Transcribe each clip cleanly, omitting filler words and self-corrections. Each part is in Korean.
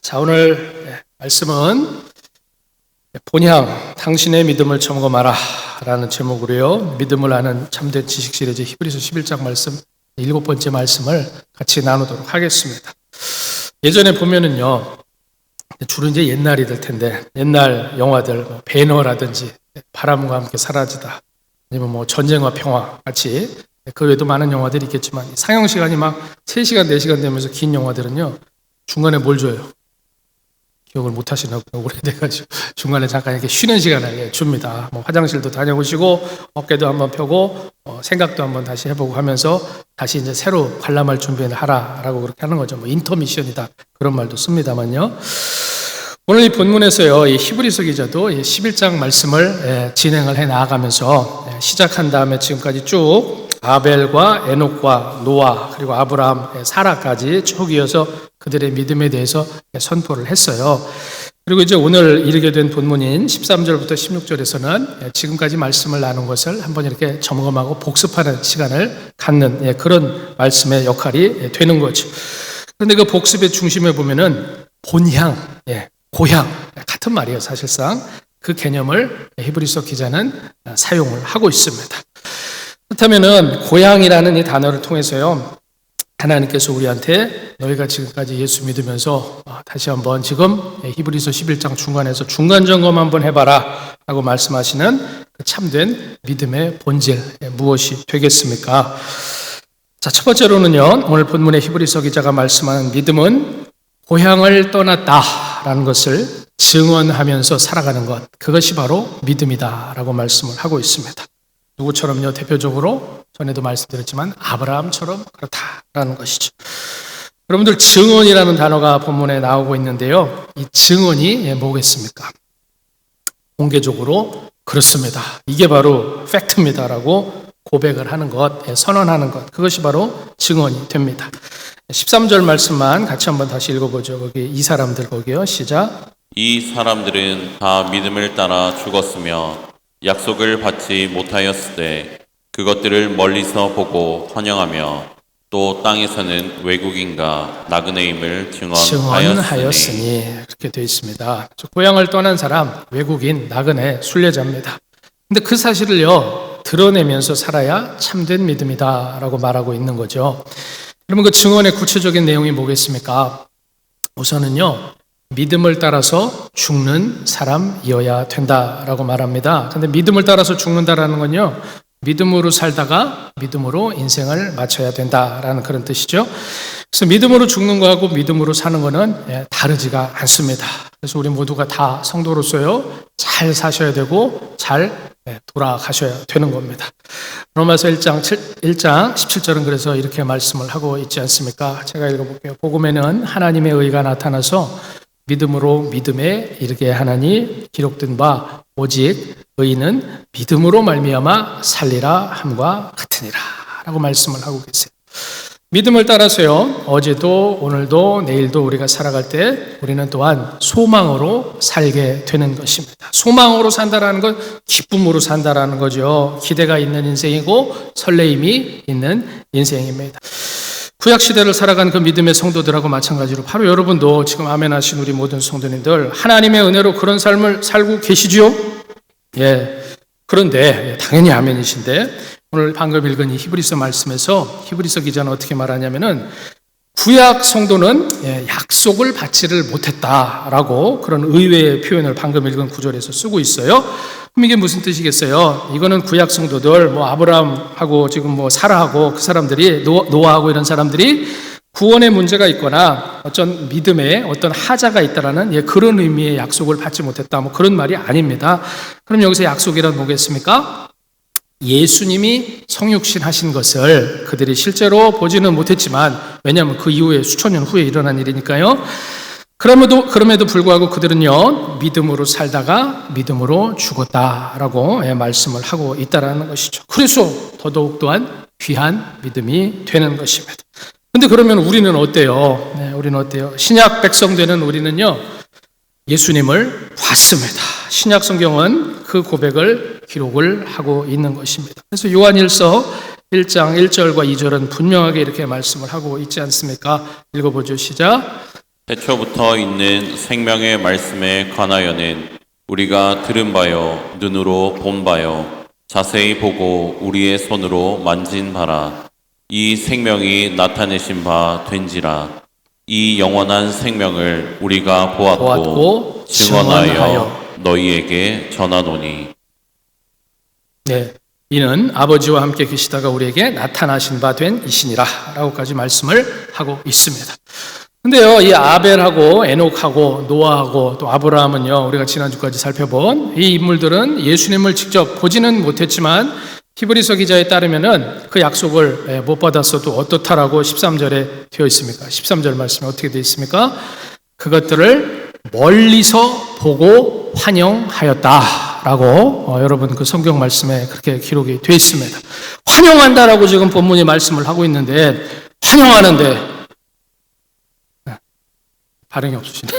자, 오늘 말씀은 본향 당신의 믿음을 점검하라 라는 제목으로요, 믿음을 아는 참된 지식 시리즈 히브리서 11장 말씀 7번째 말씀을 같이 나누도록 하겠습니다. 예전에 보면은요, 주로 이제 옛날이 될 텐데, 옛날 영화들 배너라든지 바람과 함께 사라지다, 아니면 전쟁과 평화 같이, 그 외에도 많은 영화들이 있겠지만 상영 시간이 막 3시간 4시간 되면서 긴 영화들은요, 중간에 뭘 줘요? 기억을 못 하시나 보다, 오래돼가지고. 중간에 잠깐 이렇게 쉬는 시간을 줍니다. 화장실도 다녀오시고, 어깨도 한번 펴고, 생각도 한번 다시 해보고 하면서, 다시 이제 새로 관람할 준비를 하라라고 그렇게 하는 거죠. 인터미션이다. 그런 말도 씁니다만요. 오늘 이 본문에서요, 이 히브리서 기자도 11장 말씀을 진행을 해 나아가면서 시작한 다음에 지금까지 쭉 아벨과 에녹과 노아 그리고 아브라함, 사라까지 쭉 이어서 그들의 믿음에 대해서 선포를 했어요. 그리고 이제 오늘 이르게 된 본문인 13절부터 16절에서는 지금까지 말씀을 나눈 것을 한번 이렇게 점검하고 복습하는 시간을 갖는 그런 말씀의 역할이 되는 거죠. 그런데 그 복습의 중심에 보면은 본향, 고향 같은 말이에요. 사실상 그 개념을 히브리서 기자는 사용을 하고 있습니다. 그렇다면은 고향이라는 이 단어를 통해서요, 하나님께서 우리한테 너희가 지금까지 예수 믿으면서 다시 한번 지금 히브리서 11장 중간에서 중간 점검 한번 해봐라 라고 말씀하시는 그 참된 믿음의 본질 무엇이 되겠습니까? 자, 첫 번째로는요, 오늘 본문의 히브리서 기자가 말씀하는 믿음은 고향을 떠났다라는 것을 증언하면서 살아가는 것, 그것이 바로 믿음이다라고 말씀을 하고 있습니다. 누구처럼요? 대표적으로 전에도 말씀드렸지만 아브라함처럼 그렇다라는 것이죠. 여러분들, 증언이라는 단어가 본문에 나오고 있는데요, 이 증언이 뭐겠습니까? 공개적으로 그렇습니다, 이게 바로 팩트입니다라고 고백을 하는 것, 선언하는 것, 그것이 바로 증언이 됩니다. 13절 말씀만 같이 한번 다시 읽어보죠. 거기 이 사람들, 거기요, 시작. 이 사람들은 다 믿음을 따라 죽었으며 약속을 받지 못하였을 때 그것들을 멀리서 보고 환영하며 또 땅에서는 외국인과 나그네임을 증언하였으니, 그렇게 되어 있습니다. 고향을 떠난 사람, 외국인, 나그네, 순례자입니다. 근데 그 사실을요, 드러내면서 살아야 참된 믿음이다라고 말하고 있는 거죠. 그러면 그 증언의 구체적인 내용이 뭐겠습니까? 우선은요, 믿음을 따라서 죽는 사람이어야 된다라고 말합니다. 그런데 믿음을 따라서 죽는다라는 건요, 믿음으로 살다가 믿음으로 인생을 마쳐야 된다라는 그런 뜻이죠. 그래서 믿음으로 죽는 거하고 믿음으로 사는 거는 다르지가 않습니다. 그래서 우리 모두가 다 성도로서요, 잘 사셔야 되고 잘 돌아가셔야 되는 겁니다. 로마서 1장 17절은 그래서 이렇게 말씀을 하고 있지 않습니까? 제가 읽어볼게요. 복음에는 하나님의 의가 나타나서 믿음으로 믿음에 이르게 하나니 기록된 바 오직 의인은 믿음으로 말미암아 살리라 함과 같으니라 라고 말씀을 하고 계세요. 믿음을 따라서요, 어제도 오늘도 내일도 우리가 살아갈 때 우리는 또한 소망으로 살게 되는 것입니다. 소망으로 산다라는 건 기쁨으로 산다라는 거죠. 기대가 있는 인생이고 설레임이 있는 인생입니다. 구약시대를 살아간 그 믿음의 성도들하고 마찬가지로 바로 여러분도 지금 아멘 하신 우리 모든 성도님들, 하나님의 은혜로 그런 삶을 살고 계시지요? 그런데 당연히 아멘이신데, 오늘 방금 읽은 이 히브리서 말씀에서 히브리서 기자는 어떻게 말하냐면은 구약 성도는 약속을 받지를 못했다라고 그런 의외의 표현을 방금 읽은 구절에서 쓰고 있어요. 그럼 이게 무슨 뜻이겠어요? 이거는 구약 성도들, 아브라함하고 지금 사라하고 그 사람들이, 노아하고 이런 사람들이 구원의 문제가 있거나 어떤 믿음에 어떤 하자가 있다라는 그런 의미의 약속을 받지 못했다, 그런 말이 아닙니다. 그럼 여기서 약속이란 뭐겠습니까? 예수님이 성육신 하신 것을 그들이 실제로 보지는 못했지만, 왜냐하면 그 이후에 수천 년 후에 일어난 일이니까요. 그럼에도 불구하고 그들은요, 믿음으로 살다가 믿음으로 죽었다라고 말씀을 하고 있다라는 것이죠. 그래서 더더욱 또한 귀한 믿음이 되는 것입니다. 근데 그러면 우리는 어때요? 우리는 어때요? 신약 백성 되는 우리는요, 예수님을 봤습니다. 신약 성경은 그 고백을 기록을 하고 있는 것입니다. 그래서 요한일서 1장 1절과 2절은 분명하게 이렇게 말씀을 하고 있지 않습니까? 읽어보죠. 시작. 태초부터 있는 생명의 말씀에 관하여는 우리가 들은 바요, 눈으로 본 바요, 자세히 보고 우리의 손으로 만진 바라. 이 생명이 나타내신 바 된지라. 이 영원한 생명을 우리가 보았고 증언하여 너희에게 전하노니. 네, 이는 아버지와 함께 계시다가 우리에게 나타나신 바 된 이시니라 라고까지 말씀을 하고 있습니다. 근데요, 이 아벨하고 에녹하고 노아하고 또 아브라함은요, 우리가 지난주까지 살펴본 이 인물들은 예수님을 직접 보지는 못했지만 히브리서 기자에 따르면은 그 약속을 못 받았어도 어떻다라고 13절에 되어 있습니까? 13절 말씀에 어떻게 되어 있습니까? 그것들을 멀리서 보고 환영하였다라고 여러분 그 성경 말씀에 그렇게 기록이 되어 있습니다. 환영한다라고 지금 본문이 말씀을 하고 있는데 환영하는데 반응이 없으시네.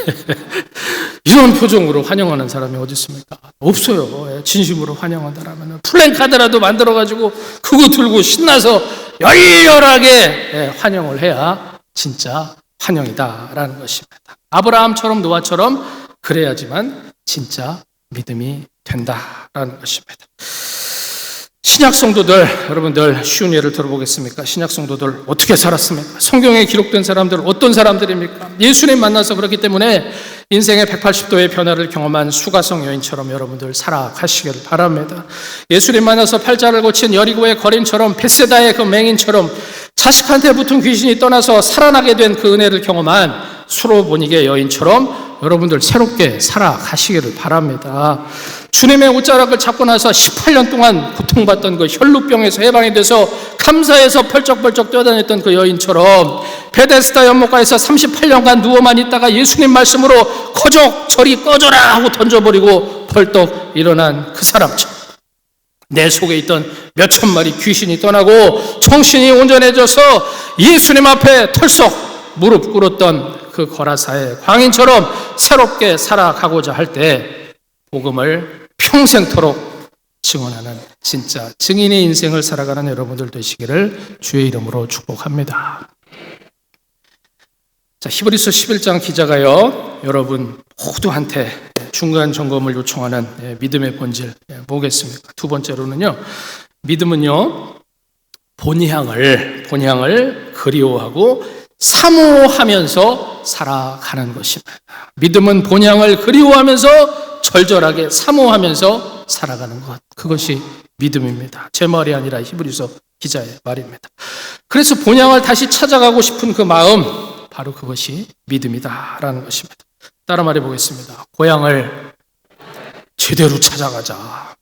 이런 표정으로 환영하는 사람이 어디 있습니까? 없어요. 진심으로 환영한다라면 플랜카드라도 만들어가지고 그거 들고 신나서 열렬하게 환영을 해야 진짜 환영이다라는 것입니다. 아브라함처럼 노아처럼 그래야지만 진짜 믿음이 된다라는 것입니다. 신약 성도들, 여러분들 쉬운 예를 들어보겠습니까? 신약 성도들 어떻게 살았습니까? 성경에 기록된 사람들 어떤 사람들입니까? 예수님 만나서 그렇기 때문에 인생의 180도의 변화를 경험한 수가성 여인처럼 여러분들 살아가시기를 바랍니다. 예수님 만나서 팔자를 고친 여리고의 거린처럼 베세다의 그 맹인처럼 자식한테 붙은 귀신이 떠나서 살아나게 된 그 은혜를 경험한 수로보니게 여인처럼 여러분들 새롭게 살아가시기를 바랍니다. 주님의 옷자락을 잡고 나서 18년 동안 고통받던 그 혈루병에서 해방이 돼서 감사해서 펄쩍펄쩍 뛰어다녔던 그 여인처럼 베데스다 연못가에서 38년간 누워만 있다가 예수님 말씀으로 거적 저리 꺼져라 하고 던져버리고 벌떡 일어난 그 사람처럼 내 속에 있던 몇천 마리 귀신이 떠나고 정신이 온전해져서 예수님 앞에 털썩 무릎 꿇었던 그 거라사의 광인처럼 새롭게 살아가고자 할 때 복음을 평생토록 증언하는 진짜 증인의 인생을 살아가는 여러분들 되시기를 주의 이름으로 축복합니다. 자, 히브리서 11장 기자가요, 여러분 모두한테 중간 점검을 요청하는 믿음의 본질 뭐겠습니까? 두 번째로는요, 믿음은요 본향을 그리워하고 사모하면서 살아가는 것입니다. 믿음은 본향을 그리워하면서 절절하게 사모하면서 살아가는 것, 그것이 믿음입니다. 제 말이 아니라 히브리서 기자의 말입니다. 그래서 본향을 다시 찾아가고 싶은 그 마음, 바로 그것이 믿음이다라는 것입니다. 따라 말해 보겠습니다. 고향을 제대로 찾아가자.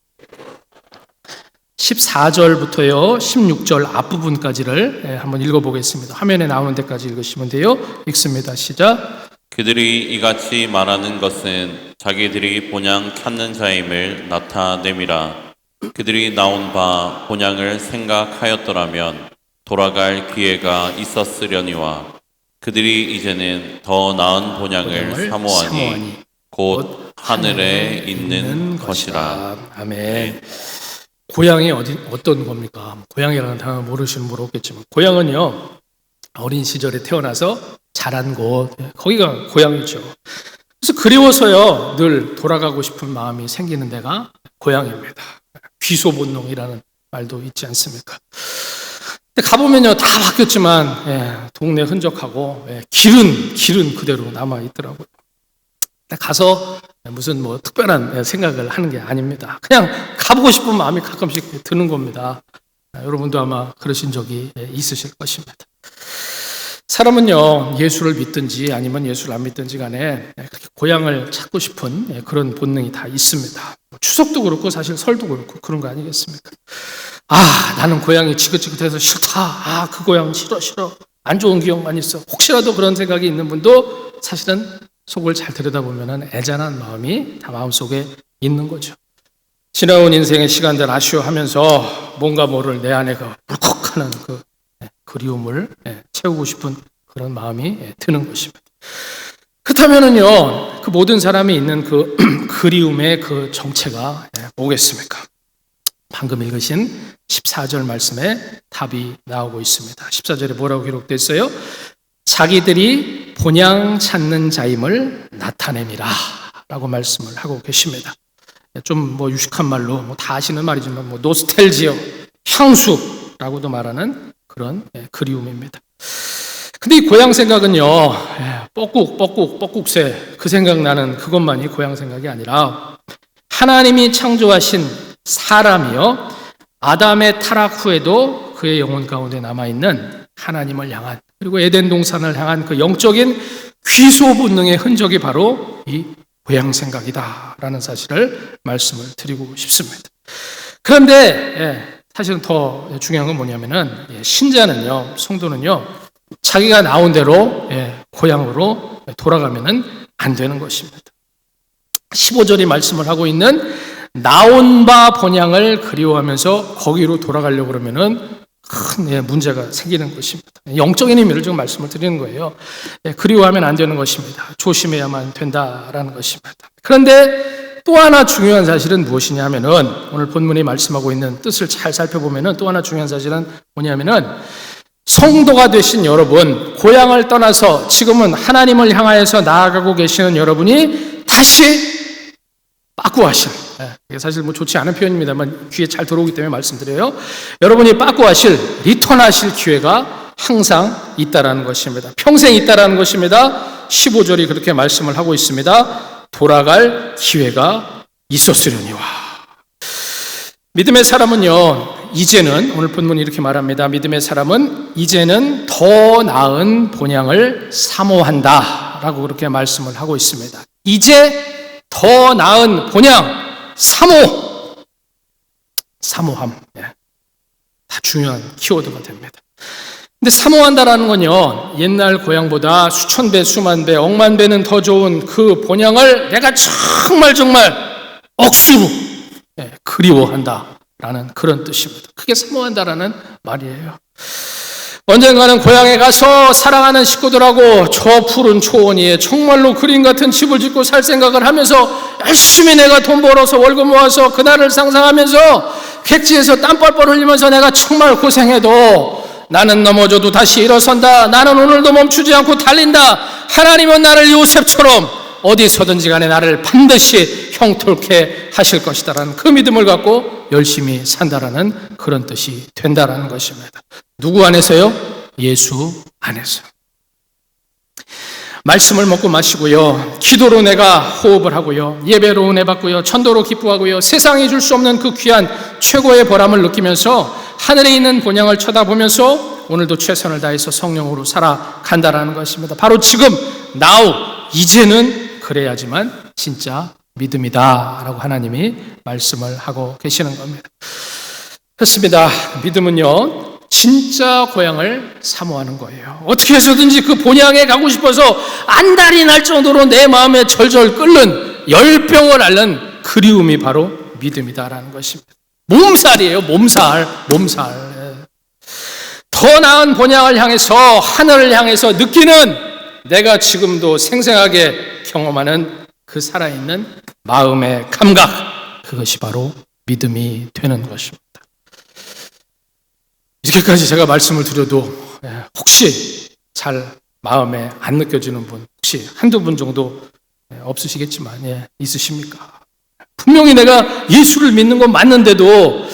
14절부터요 16절 앞부분까지를 한번 읽어보겠습니다. 화면에 나오는 데까지 읽으시면 돼요. 읽습니다. 시작. 그들이 이같이 말하는 것은 자기들이 본향 찾는 자임을 나타냄이라. 그들이 나온 바 본향을 생각하였더라면 돌아갈 기회가 있었으려니와 그들이 이제는 더 나은 본향을 사모하니 곧 하늘에 있는 것이라. 아멘. 고향이 어떤 겁니까? 고향이라는 단어 모르시는 분 없겠지만 고향은요 어린 시절에 태어나서 자란 곳, 거기가 고향이죠. 그래서 그리워서요 늘 돌아가고 싶은 마음이 생기는 데가 고향입니다. 귀소본능이라는 말도 있지 않습니까? 근데 가보면요 다 바뀌었지만 동네 흔적하고 길은 그대로 남아 있더라고요. 가서 무슨 뭐 특별한 생각을 하는 게 아닙니다. 그냥 가보고 싶은 마음이 가끔씩 드는 겁니다. 여러분도 아마 그러신 적이 있으실 것입니다. 사람은요 예수를 믿든지 아니면 예수를 안 믿든지 간에 그렇게 고향을 찾고 싶은 그런 본능이 다 있습니다. 추석도 그렇고 사실 설도 그렇고 그런 거 아니겠습니까? 나는 고향이 지긋지긋해서 싫다. 그 고향 싫어. 안 좋은 기억만 있어. 혹시라도 그런 생각이 있는 분도 사실은 속을 잘 들여다보면 애잔한 마음이 다 마음속에 있는 거죠. 지나온 인생의 시간들 아쉬워하면서 뭔가 모를 내 안에 그 울컥하는 그 그리움을 채우고 싶은 그런 마음이 드는 것입니다. 그렇다면은요, 그 모든 사람이 있는 그 그리움의 그 정체가 뭐겠습니까? 방금 읽으신 14절 말씀에 답이 나오고 있습니다. 14절에 뭐라고 기록되어 있어요? 자기들이 본향 찾는 자임을 나타냅니다 라고 말씀을 하고 계십니다. 좀 유식한 말로 다 아시는 말이지만 노스텔지어, 향수라고도 말하는 그런 그리움입니다. 근데 이 고향 생각은요, 뻐꾹새 그 생각나는 그것만이 고향 생각이 아니라 하나님이 창조하신 사람이요, 아담의 타락 후에도 그의 영혼 가운데 남아있는 하나님을 향한, 그리고 에덴 동산을 향한 그 영적인 귀소 본능의 흔적이 바로 이 고향 생각이다라는 사실을 말씀을 드리고 싶습니다. 그런데 사실은 더 중요한 건 뭐냐면은 신자는요, 성도는요, 자기가 나온 대로 고향으로 돌아가면은 안 되는 것입니다. 15절이 말씀을 하고 있는 나온 바 본향을 그리워하면서 거기로 돌아가려고 그러면은 큰 문제가 생기는 것입니다. 영적인 의미를 지금 말씀을 드리는 거예요. 그리워하면 안 되는 것입니다. 조심해야만 된다라는 것입니다. 그런데 또 하나 중요한 사실은 무엇이냐 하면은 오늘 본문이 말씀하고 있는 뜻을 잘 살펴보면은 또 하나 중요한 사실은 뭐냐면은 성도가 되신 여러분, 고향을 떠나서 지금은 하나님을 향하여서 나아가고 계시는 여러분이 다시 빠꾸하실, 이게 사실 좋지 않은 표현입니다만 귀에 잘 들어오기 때문에 말씀드려요. 여러분이 빠꾸하실, 리턴하실 기회가 항상 있다라는 것입니다. 평생 있다라는 것입니다. 15절이 그렇게 말씀을 하고 있습니다. 돌아갈 기회가 있었으려니와. 믿음의 사람은요, 이제는, 오늘 본문이 이렇게 말합니다. 믿음의 사람은 이제는 더 나은 본향을 사모한다 라고 그렇게 말씀을 하고 있습니다. 이제 더 나은 본향, 사모함, 다 중요한 키워드가 됩니다. 근데 사모한다라는 건요, 옛날 고향보다 수천 배, 수만 배, 억만 배는 더 좋은 그 본향을 내가 정말 억수로 그리워한다라는 그런 뜻입니다. 그게 사모한다라는 말이에요. 언젠가는 고향에 가서 사랑하는 식구들하고 저 푸른 초원 위에 정말로 그림 같은 집을 짓고 살 생각을 하면서 열심히 내가 돈 벌어서 월급 모아서 그날을 상상하면서 객지에서 땀 뻘뻘 흘리면서 내가 정말 고생해도 나는 넘어져도 다시 일어선다. 나는 오늘도 멈추지 않고 달린다. 하나님은 나를 요셉처럼 어디서든지 간에 나를 반드시 형통케 하실 것이다라는 그 믿음을 갖고 열심히 산다라는 그런 뜻이 된다라는 것입니다. 누구 안에서요? 예수 안에서. 말씀을 먹고 마시고요, 기도로 내가 호흡을 하고요, 예배로 은혜 받고요, 천도로 기뻐하고요, 세상이 줄 수 없는 그 귀한 최고의 보람을 느끼면서 하늘에 있는 본향을 쳐다보면서 오늘도 최선을 다해서 성령으로 살아간다라는 것입니다. 바로 지금 now 이제는 그래야지만 진짜 믿음이다 라고 하나님이 말씀을 하고 계시는 겁니다. 그렇습니다. 믿음은요, 진짜 고향을 사모하는 거예요. 어떻게 해서든지 그 본향에 가고 싶어서 안달이 날 정도로 내 마음에 절절 끓는 열병을 앓는 그리움이 바로 믿음이다라는 것입니다. 몸살이에요. 몸살. 더 나은 본향을 향해서, 하늘을 향해서 느끼는, 내가 지금도 생생하게 경험하는 그 살아있는 마음의 감각, 그것이 바로 믿음이 되는 것입니다. 이렇게까지 제가 말씀을 드려도 혹시 잘 마음에 안 느껴지는 분, 혹시 한두 분 정도 없으시겠지만 있으십니까? 분명히 내가 예수를 믿는 건 맞는데도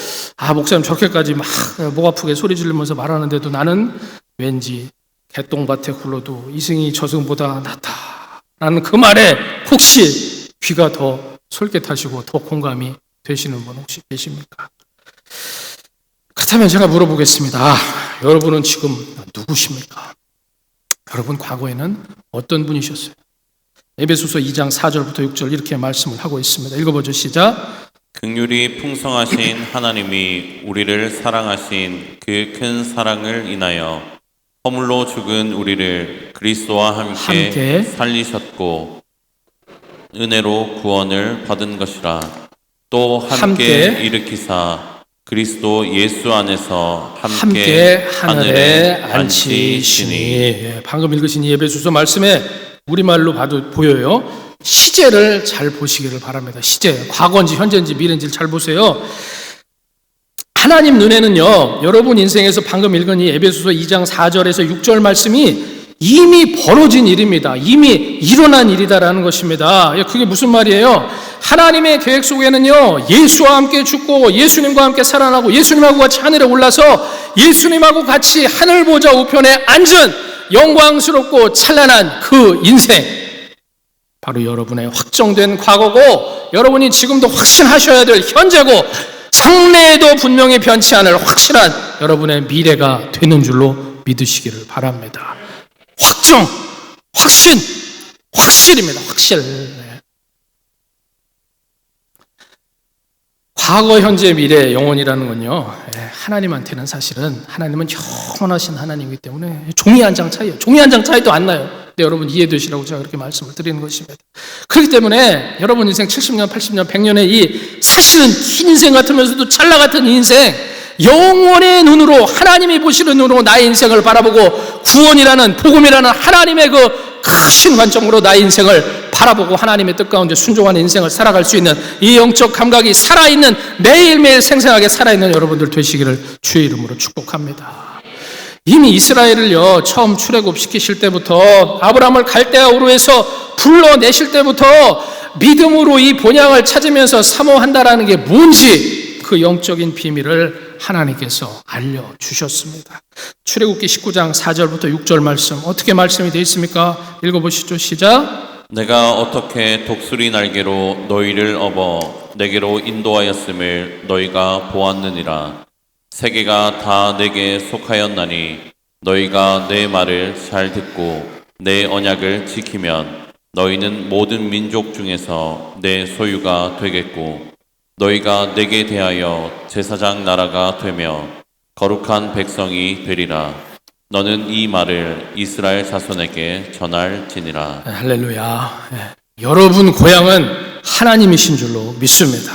목사님 저렇게까지 막 목 아프게 소리 지르면서 말하는데도 나는 왠지 개똥밭에 굴러도 이승이 저승보다 낫다 라는 그 말에 혹시 귀가 더 솔깃하시고 더 공감이 되시는 분 혹시 계십니까? 그렇다면 제가 물어보겠습니다. 여러분은 지금 누구십니까? 여러분 과거에는 어떤 분이셨어요? 에베소서 2장 4절부터 6절 이렇게 말씀을 하고 있습니다. 읽어보죠. 시작. 긍휼이 풍성하신 하나님이 우리를 사랑하신 그 큰 사랑을 인하여 허물로 죽은 우리를 그리스도와 함께 살리셨고 은혜로 구원을 받은 것이라. 또 함께 일으키사 그리스도 예수 안에서 함께 하늘에 앉히시니. 방금 읽으신 에베소서 말씀에 우리말로 봐도 보여요. 시제를 잘 보시기를 바랍니다. 시제, 과거인지 현재인지 미래인지 잘 보세요. 하나님 눈에는요, 여러분 인생에서 방금 읽은 이 에베소서 2장 4절에서 6절 말씀이 이미 벌어진 일입니다. 이미 일어난 일이다라는 것입니다. 그게 무슨 말이에요? 하나님의 계획 속에는요, 예수와 함께 죽고 예수님과 함께 살아나고 예수님하고 같이 하늘에 올라서 예수님하고 같이 하늘 보좌 우편에 앉은 영광스럽고 찬란한 그 인생, 바로 여러분의 확정된 과거고 여러분이 지금도 확신하셔야 될 현재고 장래에도 분명히 변치 않을 확실한 여러분의 미래가 되는 줄로 믿으시기를 바랍니다. 확정, 확신, 확실입니다. 확실. 과거, 현재, 미래, 영원이라는 건요, 하나님한테는 사실은 하나님은 영원하신 하나님이기 때문에 종이 한 장 차이예요. 종이 한 장 차이도 안 나요. 근데 여러분 이해되시라고 제가 그렇게 말씀을 드리는 것입니다. 그렇기 때문에 여러분 인생 70년, 80년, 100년의 이 사실은 긴 인생 같으면서도 찰나 같은 인생, 영원의 눈으로, 하나님이 보시는 눈으로 나의 인생을 바라보고 구원이라는, 복음이라는 하나님의 그 크신 관점으로 나의 인생을 바라보고 하나님의 뜻 가운데 순종하는 인생을 살아갈 수 있는 이 영적 감각이 살아있는, 매일매일 생생하게 살아있는 여러분들 되시기를 주의 이름으로 축복합니다. 이미 이스라엘을요, 처음 출애굽시키실 때부터, 아브라함을 갈대아 우르에서 불러내실 때부터 믿음으로 이 본향을 찾으면서 사모한다라는 게 뭔지 그 영적인 비밀을 하나님께서 알려주셨습니다. 출애굽기 19장 4절부터 6절 말씀, 어떻게 말씀이 되어 있습니까? 읽어보시죠. 시작. 내가 어떻게 독수리 날개로 너희를 업어 내게로 인도하였음을 너희가 보았느니라. 세계가 다 내게 속하였나니 너희가 내 말을 잘 듣고 내 언약을 지키면 너희는 모든 민족 중에서 내 소유가 되겠고 너희가 내게 대하여 제사장 나라가 되며 거룩한 백성이 되리라. 너는 이 말을 이스라엘 자손에게 전할지니라. 할렐루야. 여러분 고향은 하나님이신 줄로 믿습니다.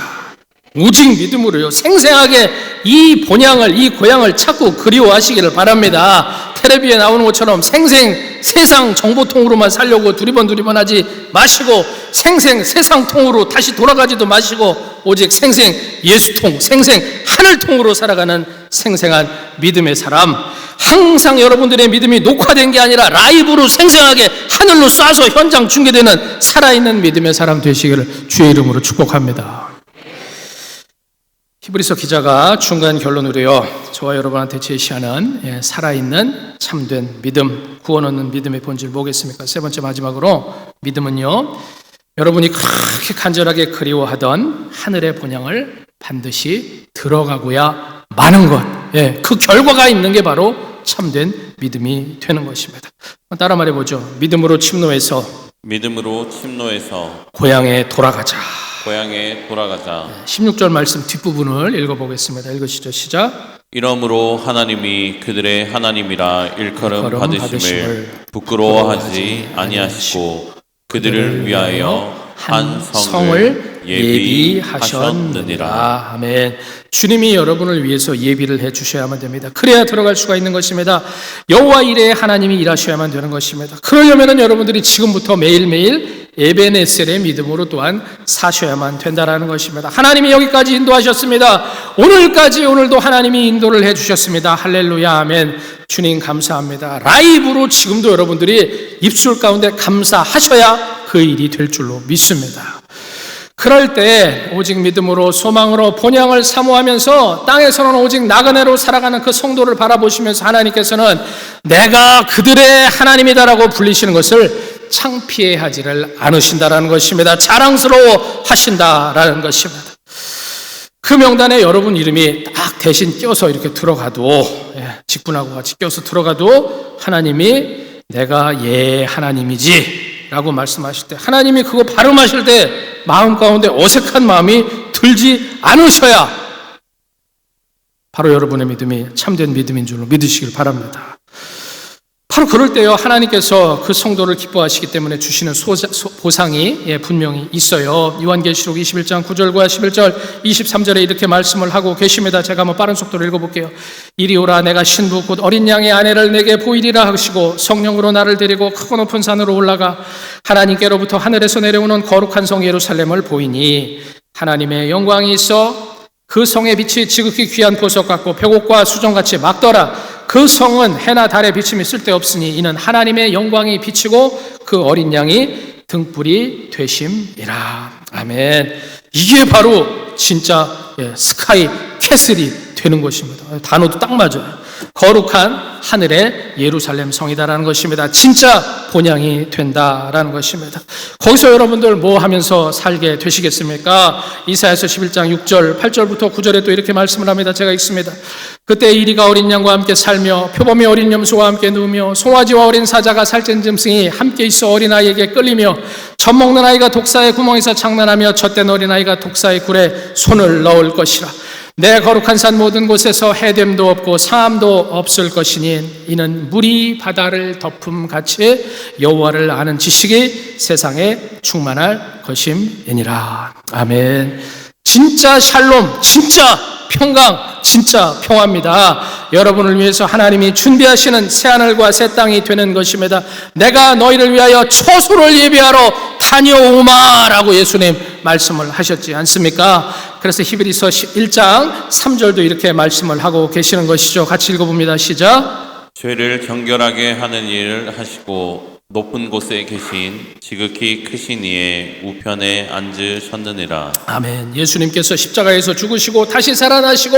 오직 믿음으로요, 생생하게 이 본향을, 이 고향을 찾고 그리워하시기를 바랍니다. 텔레비에 나오는 것처럼 생생 세상 정보통으로만 살려고 두리번 하지 마시고, 생생 세상통으로 다시 돌아가지도 마시고, 오직 생생 예수통, 생생 하늘통으로 살아가는 생생한 믿음의 사람, 항상 여러분들의 믿음이 녹화된 게 아니라 라이브로 생생하게 하늘로 쏴서 현장 중계되는 살아있는 믿음의 사람 되시기를 주의 이름으로 축복합니다. 히브리서 기자가 중간 결론으로요, 저와 여러분한테 제시하는 살아있는 참된 믿음, 구원 얻는 믿음의 본질 뭐겠습니까? 세 번째 마지막으로, 믿음은요, 여러분이 그렇게 간절하게 그리워하던 하늘의 본향을 반드시 들어가고야 마는 것, 그 결과가 있는 게 바로 참된 믿음이 되는 것입니다. 따라 말해보죠. 믿음으로 침노해서 고향에 돌아가자. 16절 말씀 뒷부분을 읽어보겠습니다. 읽으시죠. 시작. 이러므로 하나님이 그들의 하나님이라 일컬음 받으심을 부끄러워하지 아니하시고 그들을 위하여 한 성을 예비하셨느니라. 아멘. 주님이 여러분을 위해서 예비를 해주셔야만 됩니다. 그래야 들어갈 수가 있는 것입니다. 여호와 이레의 하나님이 일하셔야만 되는 것입니다. 그러려면 여러분들이 지금부터 매일매일 에베네셀의 믿음으로 또한 사셔야만 된다라는 것입니다. 하나님이 여기까지 인도하셨습니다. 오늘도 하나님이 인도를 해주셨습니다. 할렐루야, 아멘. 주님 감사합니다. 라이브로 지금도 여러분들이 입술 가운데 감사하셔야 그 일이 될 줄로 믿습니다. 그럴 때 오직 믿음으로, 소망으로 본향을 사모하면서 땅에서는 오직 나그네로 살아가는 그 성도를 바라보시면서 하나님께서는 내가 그들의 하나님이다라고 불리시는 것을 창피해하지를 않으신다라는 것입니다. 자랑스러워 하신다라는 것입니다. 그 명단에 여러분 이름이 딱 대신 껴서 이렇게 들어가도, 직분하고 같이 껴서 들어가도 하나님이 내가 하나님이지 라고 말씀하실 때, 하나님이 그거 발음하실 때 마음 가운데 어색한 마음이 들지 않으셔야 바로 여러분의 믿음이 참된 믿음인 줄로 믿으시길 바랍니다. 바로 그럴 때요, 하나님께서 그 성도를 기뻐하시기 때문에 주시는 보상이 분명히 있어요. 요한계시록 21장 9절과 11절, 23절에 이렇게 말씀을 하고 계십니다. 제가 한번 빠른 속도로 읽어볼게요. 이리 오라, 내가 신부 곧 어린 양의 아내를 내게 보이리라 하시고 성령으로 나를 데리고 크고 높은 산으로 올라가 하나님께로부터 하늘에서 내려오는 거룩한 성 예루살렘을 보이니 하나님의 영광이 있어 그 성의 빛이 지극히 귀한 보석 같고 벽옥과 수정같이 막더라. 그 성은 해나 달의 비침이 쓸데없으니 이는 하나님의 영광이 비치고 그 어린 양이 등불이 되심이라. 아멘. 이게 바로 진짜 스카이 캐슬이 되는 것입니다. 단어도 딱 맞아요. 거룩한 하늘의 예루살렘 성이다라는 것입니다. 진짜 본향이 된다라는 것입니다. 거기서 여러분들 뭐 하면서 살게 되시겠습니까? 이사야서 11장 6절 8절부터 9절에 또 이렇게 말씀을 합니다. 제가 읽습니다. 그때 이리가 어린 양과 함께 살며 표범이 어린 염소와 함께 누우며 송아지와 어린 사자가 살찐 짐승이 함께 있어 어린아이에게 끌리며 젖 먹는 아이가 독사의 구멍에서 장난하며 젖된 어린아이가 독사의 굴에 손을 넣을 것이라. 내 거룩한 산 모든 곳에서 해됨도 없고 상함도 없을 것이니 이는 물이 바다를 덮음같이 여호와를 아는 지식이 세상에 충만할 것임이니라. 아멘. 진짜 샬롬, 진짜 평강, 진짜 평화입니다. 여러분을 위해서 하나님이 준비하시는 새하늘과 새 땅이 되는 것입니다. 내가 너희를 위하여 초소를 예비하러 다녀오마라고 예수님 말씀을 하셨지 않습니까? 그래서 히브리서 1장 3절도 이렇게 말씀을 하고 계시는 것이죠. 같이 읽어봅니다. 시작. 죄를 정결하게 하는 일을 하시고 높은 곳에 계신 지극히 크신 이의 우편에 앉으셨느니라. 아멘. 예수님께서 십자가에서 죽으시고 다시 살아나시고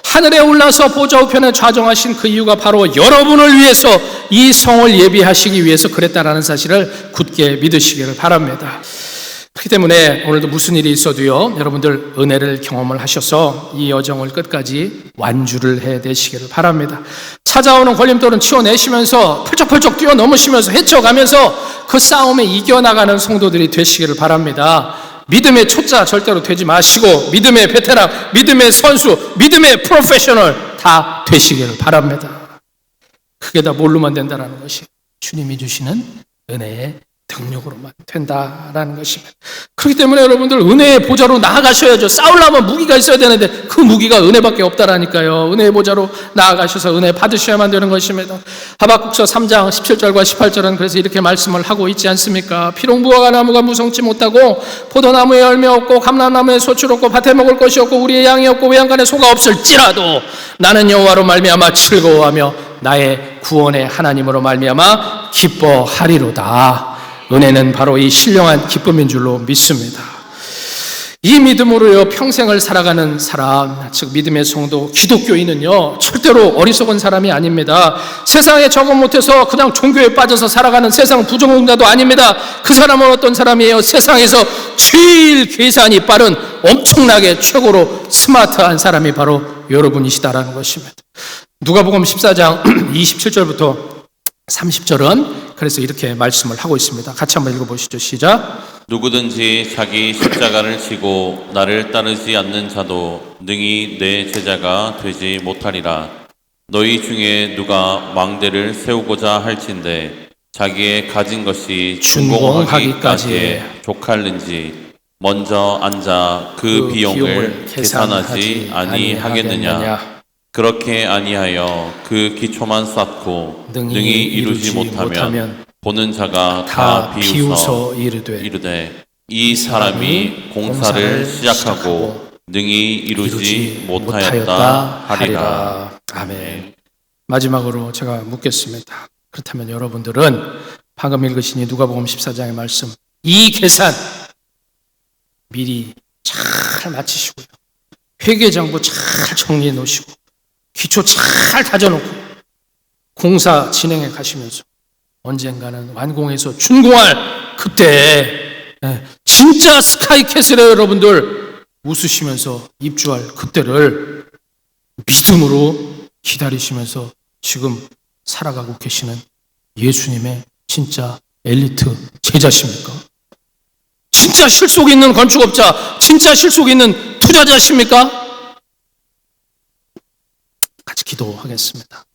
하늘에 올라서 보좌 우편에 좌정하신 그 이유가 바로 여러분을 위해서 이 성을 예비하시기 위해서 그랬다라는 사실을 굳게 믿으시기를 바랍니다. 그렇기 때문에 오늘도 무슨 일이 있어도요, 여러분들 은혜를 경험을 하셔서 이 여정을 끝까지 완주를 해내시기를 바랍니다. 찾아오는 걸림돌은 치워내시면서 펄쩍펄쩍 뛰어넘으시면서 헤쳐가면서 그 싸움에 이겨나가는 성도들이 되시기를 바랍니다. 믿음의 초짜 절대로 되지 마시고 믿음의 베테랑, 믿음의 선수, 믿음의 프로페셔널 다 되시기를 바랍니다. 그게 다 뭘로만 된다는 것이 주님이 주시는 은혜의 능력으로만 된다라는 것입니다. 그렇기 때문에 여러분들 은혜의 보좌로 나아가셔야죠. 싸우려면 무기가 있어야 되는데 그 무기가 은혜밖에 없다라니까요. 은혜의 보좌로 나아가셔서 은혜 받으셔야만 되는 것입니다. 하박국서 3장 17절과 18절은 그래서 이렇게 말씀을 하고 있지 않습니까? 피롱부화가 나무가 무성치 못하고 포도나무에 열매 없고 감람나무에 소출 없고 밭에 먹을 것이 없고 우리의 양이 없고 외양간에 소가 없을지라도 나는 여호와로 말미암아 즐거워하며 나의 구원의 하나님으로 말미암아 기뻐하리로다. 은혜는 바로 이 신령한 기쁨인 줄로 믿습니다. 이 믿음으로요 평생을 살아가는 사람, 즉 믿음의 성도, 기독교인은요 절대로 어리석은 사람이 아닙니다. 세상에 적응 못해서 그냥 종교에 빠져서 살아가는 세상 부정응자도 아닙니다. 그 사람은 어떤 사람이에요? 세상에서 제일 계산이 빠른 엄청나게 최고로 스마트한 사람이 바로 여러분이시다라는 것입니다. 누가복음 14장 27절부터 30절은 그래서 이렇게 말씀을 하고 있습니다. 같이 한번 읽어보시죠. 시작. 누구든지 자기 십자가를 지고 나를 따르지 않는 자도 능히 내 제자가 되지 못하리라. 너희 중에 누가 망대를 세우고자 할진대 자기의 가진 것이 준공하기까지 족할는지 먼저 앉아 그 비용을 계산하지 아니하겠느냐. 그렇게 아니하여 그 기초만 쌓고 능히 이루지 못하면 보는 자가 다 비웃어 이르되 이 사람이 공사를 시작하고 능히 이루지 못하였다 하리라. 아멘. 마지막으로 제가 묻겠습니다. 그렇다면 여러분들은 방금 읽으신 이 누가복음 14장의 말씀, 이 계산 미리 잘 마치시고요, 회계장부 잘 정리해 놓으시고 기초 잘 다져놓고 공사 진행해 가시면서 언젠가는 완공해서 준공할 그때 진짜 스카이캐슬에 여러분들 웃으시면서 입주할 그때를 믿음으로 기다리시면서 지금 살아가고 계시는 예수님의 진짜 엘리트 제자십니까? 진짜 실속 있는 건축업자, 진짜 실속 있는 투자자십니까? 같이 기도하겠습니다.